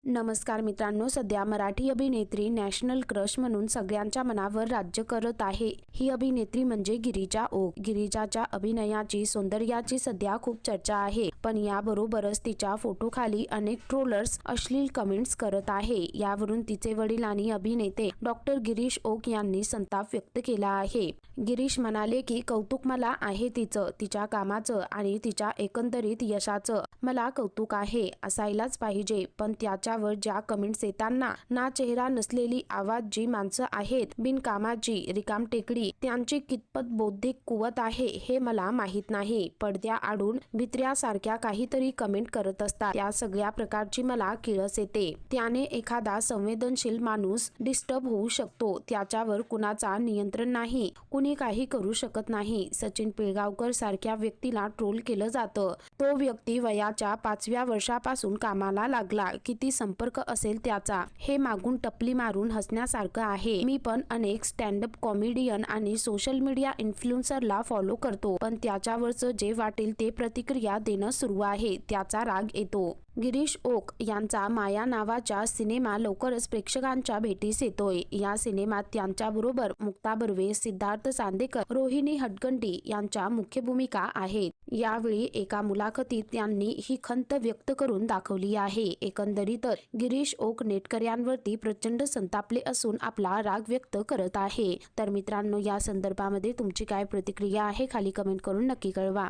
नमस्कार मित्रांनो, सध्या मराठी अभिनेत्री नॅशनल क्रश म्हणून सगळ्यांच्या मनावर राज्य करत आहे. ही अभिनेत्री म्हणजे गिरिजा ओक. गिरिजाच्या अभिनयाची, सौंदर्याची सध्या खूप चर्चा आहे. पण याबरोबरच तिच्या फोटोखाली अनेक ट्रोलर्स अश्लील कमेंट्स करत आहे. यावरून तिचे वडील आणि अभिनेते डॉक्टर गिरीश ओक यांनी संताप व्यक्त केला आहे. गिरीश म्हणाले की कौतुक मला आहे तिच्या कामाचं आणि तिच्या एकंदरीत यशाचं मला कौतुक आहे, असायलाच पाहिजे. पण त्याच्यावर ज्या कमेंट्स येताना ना चेहरा नसलेली आवाज जी माणसं आहेत, बिनकामाची रिकामटेकडी, त्यांची कितपत बौद्धिक कुवत आहे हे मला माहित नाही. पडद्या आडून भित्र्यासारख्या काहीतरी कमेंट करत असतात. त्या सगळ्या प्रकारची मला किळस येते. त्याने एखादा संवेदनशील माणूस डिस्टर्ब होऊ शकतो. त्याच्यावर कुणाचा नियंत्रण नाही, कुणी काही करू शकत नाही. सचिन पिळगावकर सारख्या व्यक्तीला ट्रोल केलं जातं. तो व्यक्ती वयाच्या 5व्या वर्षापासून कामाला लागला. किती संपर्क असेल त्याचा हे मागून टपली मारून हसण्यासारखं आहे. मी पण अनेक स्टँडअप कॉमेडियन आणि सोशल मीडिया इन्फ्लुएन्सरला फॉलो करतो, पण त्याच्यावरचं जे वाटेल ते प्रतिक्रिया देणं सुरू आहे. त्याचा राग येतो. गिरीश ओक यांचा माया नावाच्या सिनेमा लवकरच प्रेक्षकांच्या भेटीस येतोय. या सिनेमात त्यांच्याबरोबर मुक्ता बर्वे, सिद्धार्थ चांदेकर, रोहिणी हट्टंगडी यांच्या मुख्य भूमिका आहेत. यावेळी एका मुलाखतीत त्यांनी ही खंत व्यक्त करून दाखवली आहे. एकंदरीतच गिरीश ओक नेटकऱ्यांवरती प्रचंड संतापले असून आपला राग व्यक्त करत आहे. तर मित्रांनो, या संदर्भामध्ये तुमची काय प्रतिक्रिया आहे खाली कमेंट करून नक्की कळवा.